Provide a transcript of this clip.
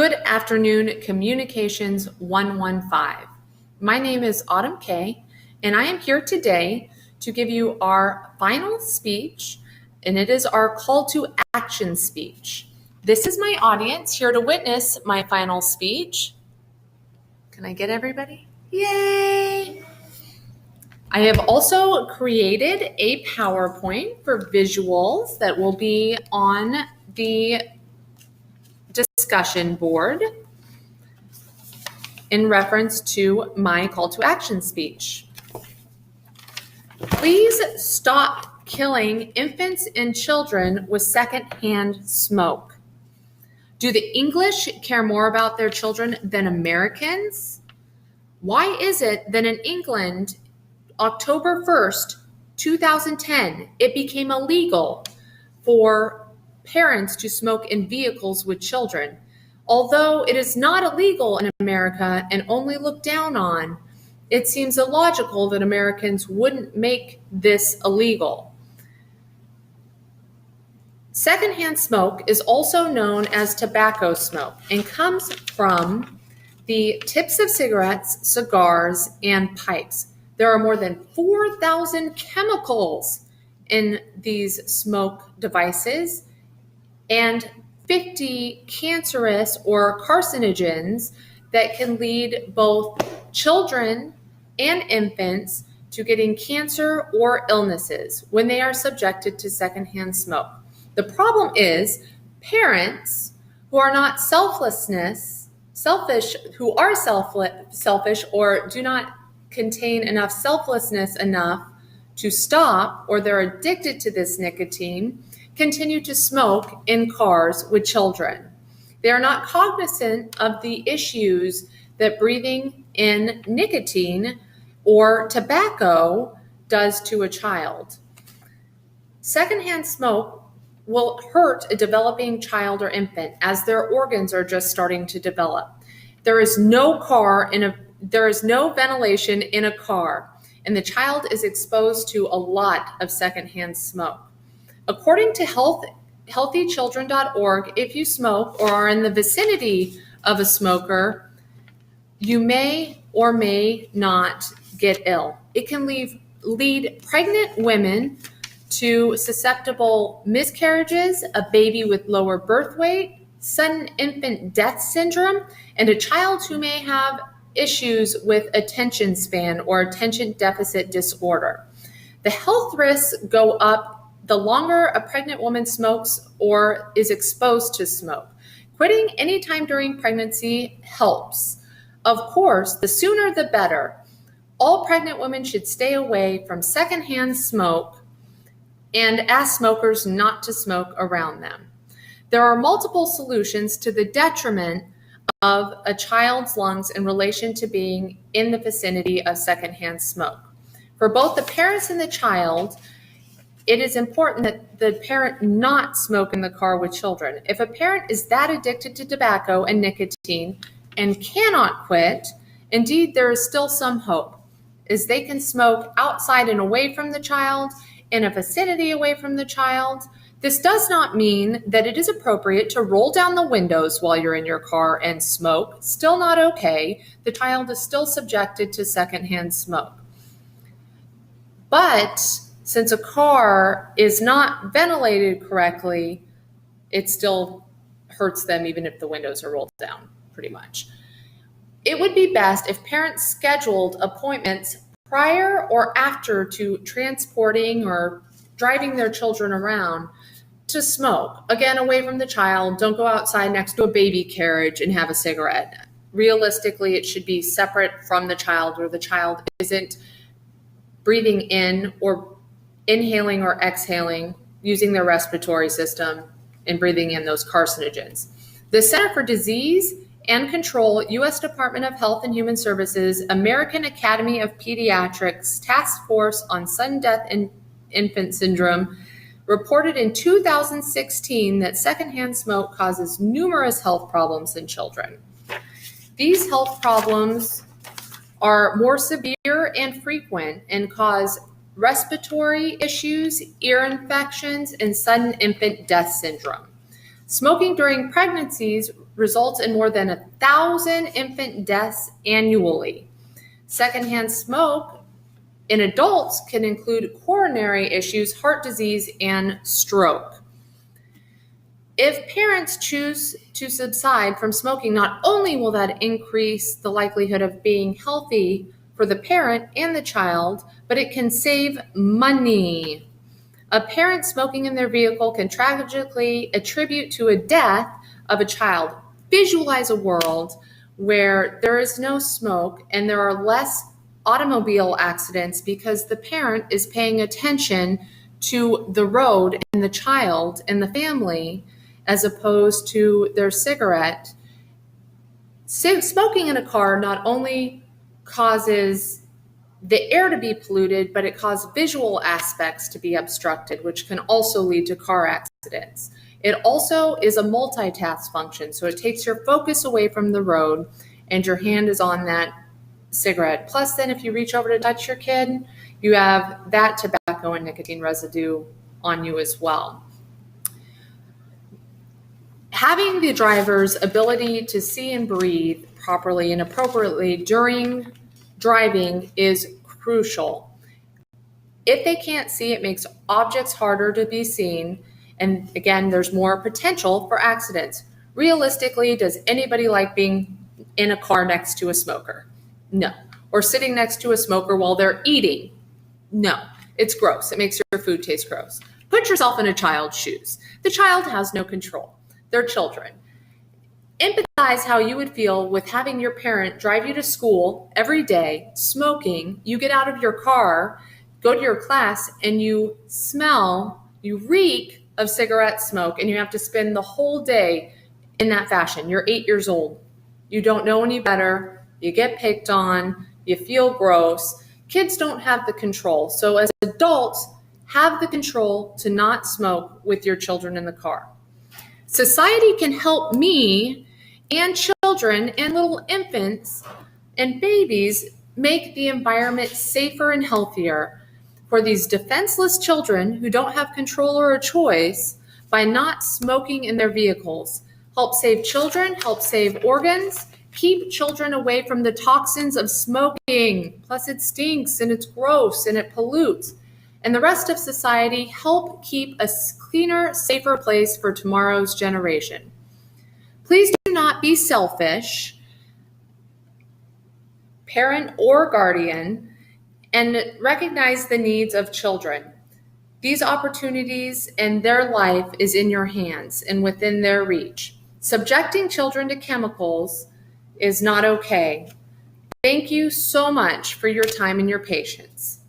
Good afternoon, Communications 115. My name is Autumn Kay, and I am here today to give you our final speech, and it is our call to action speech. This is my audience here to witness my final speech. Can I get everybody? Yay! I have also created a PowerPoint for visuals that will be on the discussion board in reference to my call to action speech. Please stop killing infants and children with secondhand smoke. Do the English care more about their children than Americans? Why is it that in England, October 1st, 2010, it became illegal for parents to smoke in vehicles with children? Although it is not illegal in America and only looked down on, it seems illogical that Americans wouldn't make this illegal. Secondhand smoke is also known as tobacco smoke and comes from the tips of cigarettes, cigars, and pipes. There are more than 4,000 chemicals in these smoke devices and 50 cancerous or carcinogens that can lead both children and infants to getting cancer or illnesses when they are subjected to secondhand smoke. The problem is parents who are not selfish or do not contain enough selflessness enough to stop, or they're addicted to this nicotine, continue to smoke in cars with children. They are not cognizant of the issues that breathing in nicotine or tobacco does to a child. Secondhand smoke will hurt a developing child or infant as their organs are just starting to develop. There is no ventilation in a car, and the child is exposed to a lot of secondhand smoke. According to healthychildren.org, if you smoke or are in the vicinity of a smoker, you may or may not get ill. It can lead pregnant women to susceptible miscarriages, a baby with lower birth weight, sudden infant death syndrome, and a child who may have issues with attention span or attention deficit disorder. The health risks go up the longer a pregnant woman smokes or is exposed to smoke. Quitting anytime during pregnancy helps. Of course, the sooner the better. All pregnant women should stay away from secondhand smoke and ask smokers not to smoke around them. There are multiple solutions to the detriment of a child's lungs in relation to being in the vicinity of secondhand smoke. For both the parents and the child, it is important that the parent not smoke in the car with children. If a parent is that addicted to tobacco and nicotine and cannot quit, indeed there is still some hope, as they can smoke outside and away from the child, in a vicinity away from the child. This does not mean that it is appropriate to roll down the windows while you're in your car and smoke. Still not okay. The child is still subjected to secondhand smoke. But since a car is not ventilated correctly, it still hurts them even if the windows are rolled down, pretty much. It would be best if parents scheduled appointments prior or after to transporting or driving their children around to smoke. Again, away from the child. Don't go outside next to a baby carriage and have a cigarette. Realistically, it should be separate from the child, where the child isn't breathing in or inhaling or exhaling using their respiratory system and breathing in those carcinogens. The Center for Disease and Control, U.S. Department of Health and Human Services, American Academy of Pediatrics Task Force on Sudden Death in Infant Syndrome reported in 2016 that secondhand smoke causes numerous health problems in children. These health problems are more severe and frequent and cause respiratory issues, ear infections, and sudden infant death syndrome. Smoking during pregnancies results in more than 1,000 infant deaths annually. Secondhand smoke in adults can include coronary issues, heart disease, and stroke. If parents choose to subside from smoking, not only will that increase the likelihood of being healthy for the parent and the child, but it can save money. A parent smoking in their vehicle can tragically attribute to a death of a child. Visualize a world where there is no smoke and there are less automobile accidents because the parent is paying attention to the road and the child and the family as opposed to their cigarette. Smoking in a car not only causes the air to be polluted, but it causes visual aspects to be obstructed, which can also lead to car accidents. It also is a multitask function, so it takes your focus away from the road and your hand is on that cigarette. Plus, then if you reach over to touch your kid, you have that tobacco and nicotine residue on you as well. Having the driver's ability to see and breathe properly and appropriately during driving is crucial. If they can't see, it makes objects harder to be seen, and again, there's more potential for accidents. Realistically, does anybody like being in a car next to a smoker? No. Or sitting next to a smoker while they're eating? No. It's gross. It makes your food taste gross. Put yourself in a child's shoes. The child has no control. They're children. Empathize how you would feel with having your parent drive you to school every day, smoking. You get out of your car, go to your class, and you reek of cigarette smoke, and you have to spend the whole day in that fashion. You're 8 years old. You don't know any better. You get picked on. You feel gross. Kids don't have the control. So as adults, have the control to not smoke with your children in the car. Society can help me and children and little infants and babies make the environment safer and healthier for these defenseless children who don't have control or a choice by not smoking in their vehicles. Help save children, help save organs, keep children away from the toxins of smoking. Plus it stinks and it's gross and it pollutes. And the rest of society help keep a cleaner, safer place for tomorrow's generation. Please do not be selfish, parent or guardian, and recognize the needs of children. These opportunities and their life is in your hands and within their reach. Subjecting children to chemicals is not okay. Thank you so much for your time and your patience.